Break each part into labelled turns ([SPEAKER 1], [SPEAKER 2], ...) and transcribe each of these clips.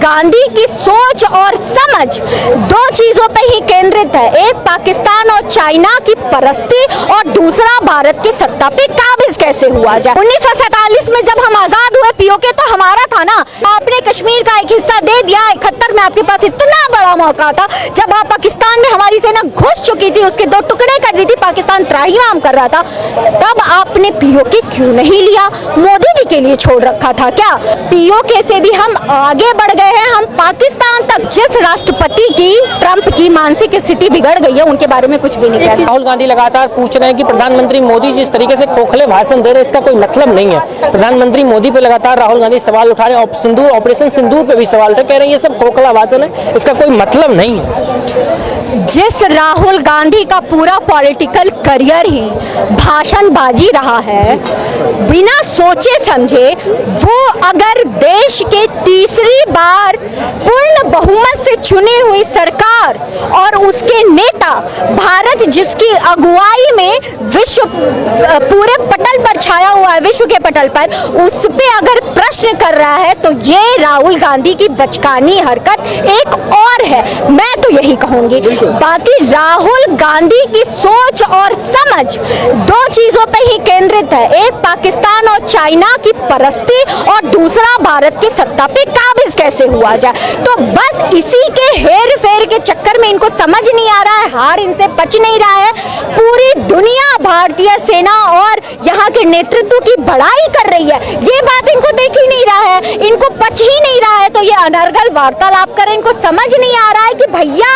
[SPEAKER 1] गांधी की सोच और समझ दो चीजों पे ही केंद्रित है, एक पाकिस्तान और चाइना की परस्ती और दूसरा भारत की सत्ता पे काबिज कैसे हुआ जाए। 1947 में जब हम आजाद हुए पीओके तो हमारा था ना, आपने कश्मीर का एक हिस्सा दे दिया। 71 में आपके पास इतना बड़ा मौका था जब आप पाकिस्तान में हमारी सेना घुस चुकी थी, उसके दो टुकड़े कर दी थी, पाकिस्तान त्राहिमाम कर रहा था, तब आपने पीओके क्यों नहीं लिया? मोदी जी के लिए छोड़ रखा था क्या? पीओके से भी हम आगे बढ़ गए हैं, हम पाकिस्तान तक। जिस राष्ट्रपति की ट्रंप की मानसिक स्थिति बिगड़ गई है उनके बारे में कुछ भी नहीं कहते।
[SPEAKER 2] राहुल गांधी लगातार पूछ रहे हैं कि प्रधानमंत्री मोदी जिस तरीके से खोखले भाषण दे रहे हैं इसका कोई मतलब नहीं है। प्रधानमंत्री मोदी पे लगातार राहुल गांधी सवाल उठा रहे हैं, सिंदूर ऑपरेशन सिंदूर पे भी सवाल उठे, कह रहे हैं ये सब खोखला भाषण है, इसका कोई मतलब नहीं है।
[SPEAKER 1] जिस राहुल गांधी का पूरा पॉलिटिकल करियर ही भाषणबाजी रहा है, बिना सोचे समझे वो अगर देश के तीसरी बार पूर्ण बहुमत से चुनी हुई सरकार और उसके नेता भारत जिसकी अगुवाई में विश्व पूरे पटल पर छाया हुआ है, विश्व के पटल पर, उस पे अगर प्रश्न कर रहा है तो ये राहुल गांधी की बचकानी हरकत एक और है, मैं तो यही कहूंगी। बाकी राहुल गांधी की सोच और समझ दो चीजों पे ही केंद्रित है, एक पाकिस्तान और चाइना की परस्ती और दूसरा भारत की सत्ता पे काबिज कैसे हुआ जाए। तो बस इसी के हेर फेर के चक्कर में इनको समझ नहीं आ रहा है, हार इनसे पच नहीं रहा है। पूरी दुनिया भारतीय सेना और यहाँ के नेतृत्व की बड़ाई कर रही है, ये बात इनको देख ही नहीं रहा है, इनको पच ही नहीं रहा है, तो ये अनर्गल वार्तालाप करें। इनको समझ नहीं आ रहा है कि भैया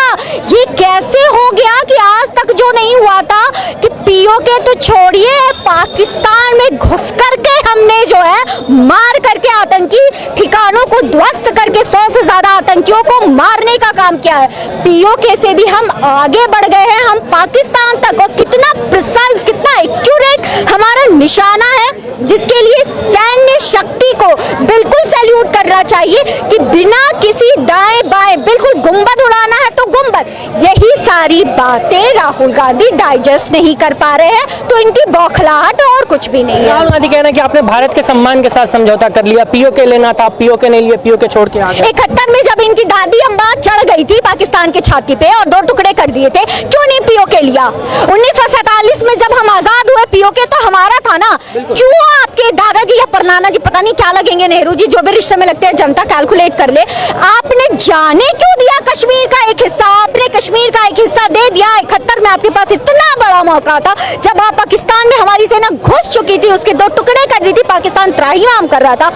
[SPEAKER 1] ये कैसे हो गया कि आज तक जो नहीं हुआ था कि पीओके तो छोड़िए, पाकिस्तान में घुस करके हमने जो है मार करके आतंकी ठिकानों को ध्वस्त करके 100 से ज्यादा आतंकियों को मारने का काम किया है। पीओके से भी हम आगे बढ़ गए हैं, हम पाकिस्तान तक, और कितना प्रिसाइज, कितना एक्यूरेट हमारा निशाना है, जिसके लिए सैन्य शक्ति को बिल्कुल सैल्यूट करना चाहिए कि बिना किसी दाएं बाएं बिल्कुल गुंबद उड़ाना है तो गुंबद। यही सारी बातें राहुल गांधी डाइजेस्ट नहीं कर पा रहे हैं, तो इनकी बौखलाहट और कुछ भी नहीं है।
[SPEAKER 2] राहुल गांधी कह रहे हैं कि आपने भारत के सम्मान के साथ समझौता कर लिया, पीओके लेना था, पीओके नहीं लिया, पीओके छोड़ के आ गए।
[SPEAKER 1] 71 में जब इनकी दादी अम्बा चढ़ गई थी पाकिस्तान की छाती पे और दो टुकड़े कर दिए थे, क्यों नहीं पीओके लिया? 1947 में जब हम आजाद हुए पीओके तो हमारा था ना, क्यों आपके दादाजी या परनाना जी, पता नहीं क्या लगेंगे, नेहरू जी, जो भी रिश्ते में लगते हैं, जनता कैलकुलेट कर ले, आपने जाने क्यों दिया कश्मीर का एक हिस्सा? आपने कश्मीर का एक हिस्सा दे दिया। 71 में आपके पास इतना बड़ा मौका था जब आप पाकिस्तान में हमारी सेना घुस चुकी थी, उसके दो टुकड़े कर दी थी, पाकिस्तान त्राहिमाम कर रहा था,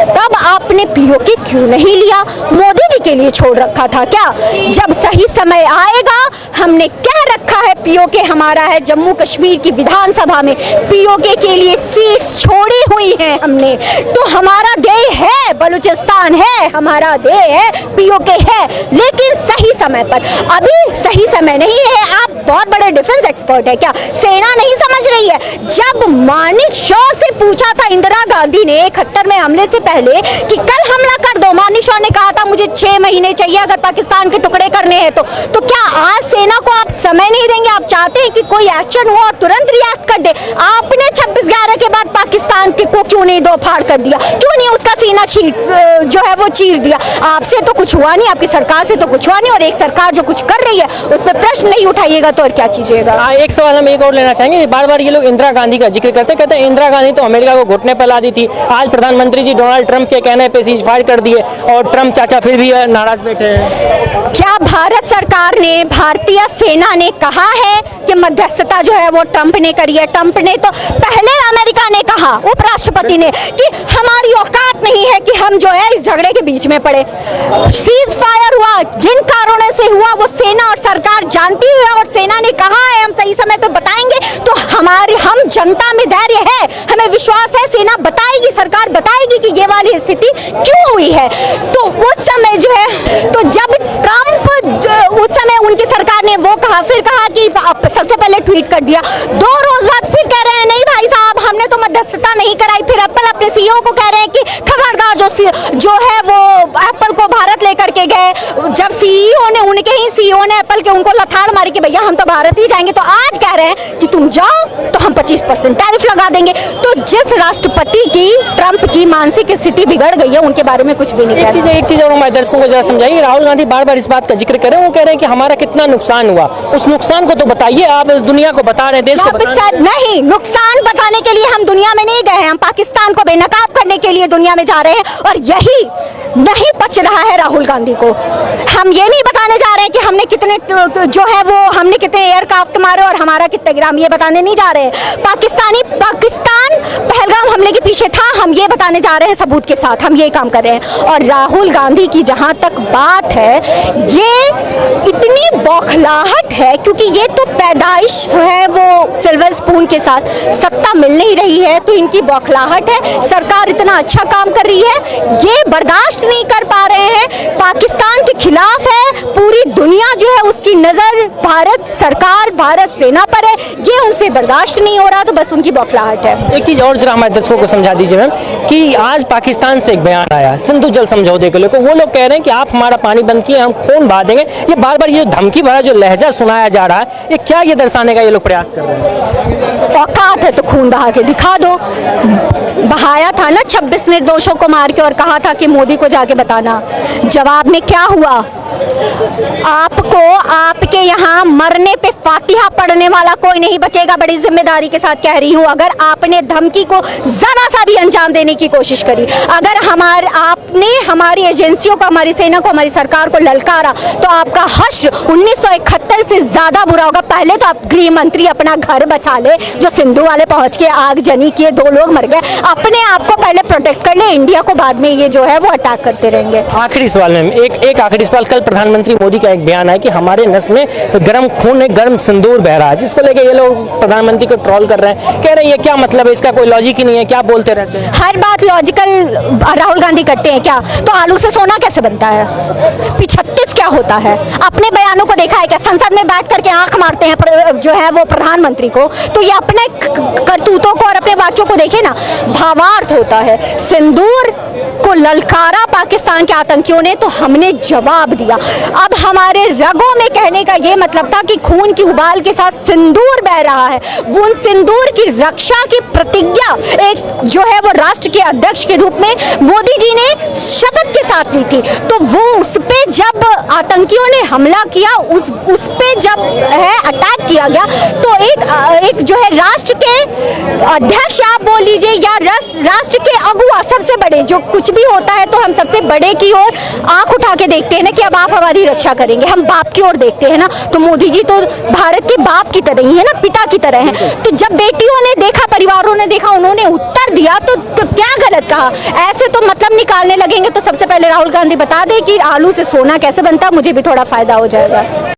[SPEAKER 1] तब आपने पीओके क्यों नहीं लिया? मोदी जी के लिए छोड़ रखा था क्या? जब सही समय आएगा, हमने कह रखा है पीओके हमारा है, जम्मू कश्मीर की विधानसभा में पीओके के लिए सीट्स छोड़ी हुई है हमने, तो हमारा देय है, बलूचिस्तान है, हमारा देय है, पीओके है, लेकिन सही समय पर। अभी सही समय नहीं है। आप बहुत बड़े डिफेंस एक्सपर्ट है क्या? सेना नहीं समझ रही है? जब मानिक शॉ से पूछा था इंदिरा गांधी ने 71 में हमले से पहले कि कल हमला कर दो, मानिक शॉ ने कहा था मुझे 6 महीने चाहिए अगर पाकिस्तान के टुकड़े करने हैं तो क्या आज सेना को आप समय नहीं देंगे? आप चाहते हैं कि कोई एक्शन हो और तुरंत रिएक्ट कर दे? आपने 26/11 के बाद पाकिस्तान के को क्यों नहीं दो फाड़ कर दिया? क्यों नहीं उसका सीना जो है वो चीर दिया? आपसे तो कुछ हुआ नहीं, आपकी सरकार से तो कुछ हुआ नहीं, और एक सरकार जो कुछ कर रही है उस पर प्रश्न नहीं उठाइएगा तो और क्या कीजिएगा?
[SPEAKER 2] एक सवाल हम एक और लेना चाहेंगे, बार बार ये लोग इंदिरा गांधी का जिक्र करते हैं, कहते हैं इंदिरा गांधी तो अमेरिका को घुटने पर ला दी थी, आज प्रधानमंत्री जी डोनाल्ड ट्रंप के कहने पे सीज फायर कर दिए और ट्रंप चाचा फिर भी नाराज बैठे हैं।
[SPEAKER 1] क्या भारत सरकार ने, भारतीय सेना ने कहा है कि मध्यस्थता जो है वो ट्रंप ने करी है? ट्रंप ने तो पहले, अमेरिका ने कहा, उपराष्ट्रपति ने, कि हमारी औकात नहीं है कि हम जो है इस झगड़े के बीच में पड़े। सीज फायर हुआ, जिन कारणों से हुआ वो सेना और सरकार जानती हुई है, और सेना ने कहा है हम सही समय पर बताएंगे, तो हम जनता में धैर्य है, हमें विश्वास है, सेना बताएगी, सरकार बताएगी कि ये वाली स्थिति क्यों हुई है। तो उस समय जो है, तो जब ट्रंप उस समय उनकी सरकार ने वो कहा, फिर कहा कि सबसे पहले ट्वीट कर दिया, 2 रोज बाद फिर कह रहे हैं नहीं भाई साहब हमने तो मध्यस्थता नहीं कराई। फिर एप्पल अपने सीईओ को कह रहे हैं कि खबरदार, जो है वो एप्पल को भारत लेकर के गए, जब सीईओ ने, उनके ही सीईओ ने एप्पल के उनको लथाड़ मारी कि भैया हम तो भारत ही जाएंगे, तो आज कह रहे हैं कि तुम जाओ तो हम 25% टैरिफ लगा देंगे। तो जिस राष्ट्रपति की ट्रंप की मानसिक स्थिति बिगड़ गई है उनके बारे में कुछ भी नहीं कहना।
[SPEAKER 2] एक चीज और हमारे दर्शकों को जरा समझाइए, राहुल गांधी बार बार इस बात का जिक्र कर रहे हैं, वो कह रहे हैं कि हमारा कितना नुकसान हुआ, उस नुकसान को तो बताइए, आप दुनिया को बता रहे हैं, देश को बता रहे हैं।
[SPEAKER 1] नहीं, नुकसान बताने के लिए हम दुनिया में नहीं गए हैं, हम पाकिस्तान को बेनकाब करने के लिए दुनिया में जा रहे हैं और यही नहीं पच रहा है राहुल गांधी को। हम ये नहीं बताने जा रहे हैं कि हमने कितने जो है वो हमने कितने एयरक्राफ्ट मारे और हमारा कितने ग्राम, ये बताने नहीं जा रहे हैं। पाकिस्तान पहलगाम हमले के पीछे था, हम ये बताने जा रहे हैं सबूत के साथ, हम ये काम कर रहे हैं। और राहुल गांधी की जहां तक बात है, ये इतनी बौखलाहट है क्योंकि ये तो पैदाइश है वो सिल्वर स्पून के साथ, सत्ता मिल नहीं रही है तो इनकी बौखलाहट है। सरकार इतना अच्छा काम कर रही है, ये बर्दाश्त नहीं कर पा रहे हैं, पाकिस्तान के खिलाफ है, पूरी दुनिया जो है उसकी नजर भारत सरकार भारत सेना पर है, ये उनसे बर्दाश्त नहीं हो रहा, तो बस उनकी बौखलाहट है।
[SPEAKER 2] एक चीज और जरा हमारे दर्शकों को समझा दीजिए मैम कि आज पाकिस्तान से एक बयान आया सिंधु जल समझौते को लेकर, वो लोग कह रहे हैं कि आप हमारा पानी बंद किए, हम खून बहा देंगे। ये बार बार ये धमकी भरा जो लहजा सुनाया जा रहा है, ये क्या ये दर्शाने का ये लोग प्रयास कर रहे हैं?
[SPEAKER 1] औकात है तो खून बहा के दिखा दो। बहाया था ना 26 निर्दोषों को मार के और कहा था कि मोदी को जाके बताना, जवाब में क्या हुआ? आपको आपके यहाँ मरने पे फातिहा पढ़ने वाला कोई नहीं बचेगा, बड़ी जिम्मेदारी के साथ कह रही हूँ। अगर आपने धमकी को जरा सा भी अंजाम देने की कोशिश करी, अगर आपने हमारी एजेंसियों को, हमारी सेना को, हमारी सरकार को ललकारा, तो आपका हश्र 1971 से ज्यादा बुरा होगा। पहले तो आप गृह मंत्री अपना घर बचा ले, जो सिंधु वाले पहुंच के आगजनी किए, 2 लोग मर गए, अपने आप को पहले प्रोटेक्ट कर ले, इंडिया को बाद में ये जो है वो अटैक करते रहेंगे।
[SPEAKER 2] आखिरी सवाल मैम, एक आखिरी सवाल, कल प्रधानमंत्री मोदी का एक बयान है कि हमारे नस में गर्म खून है, गर्म सिंदूर बह रहा है, जिसको लेके ये लोग प्रधानमंत्री को ट्रोल कर रहे हैं, कह रहे हैं ये क्या मतलब है, इसका कोई लॉजिक ही नहीं है, क्या बोलते रहते हैं?
[SPEAKER 1] हर बात लॉजिकल राहुल गांधी करते हैं क्या? तो आलू से सोना कैसे बनता है? 36 क्या होता है? अपने बयानों को देखा है क्या? संसद में बैठ करके आंख मारते हैं जो है वो प्रधानमंत्री को, तो ये अपने करतूतों को और अपने वाक्यों को देखे ना, भावार्थ होता है। सिंदूर को ललकारा पाकिस्तान के आतंकियों ने, तो हमने जवाब दिया। अब हमारे रगों में कहने का ये मतलब था कि खून की उबाल के साथ सिंदूर बह रहा है, उन सिंदूर की रक्षा की प्रतिज्ञा एक जो है वो राष्ट्र के अध्यक्ष के रूप में मोदी जी ने शपथ के साथ ली थी, तो वो उस पे जब आतंकियों ने हमला किया, उस पे जब है अटैक किया गया, तो एक जो है राष्ट्र के अध्यक्ष आप बोल लीजिए या राष्ट्र के अगुआ, सबसे बड़े, जो कुछ भी होता है तो हम सबसे बड़े की ओर आंख उठा के देखते हैं ना कि अब आप हमारी रक्षा करेंगे, हम बाप की ओर देखते हैं ना। तो मोदी जी तो भारत के बाप की तरह ही है ना, पिता की तरह हैं। तो जब बेटियों ने देखा, परिवारों ने देखा, उन्होंने उत्तर दिया, तो क्या गलत कहा? ऐसे तो मतलब निकालने लगेंगे तो सबसे पहले राहुल गांधी बता दे कि आलू से सोना कैसे बनता, मुझे भी थोड़ा फायदा हो जाएगा।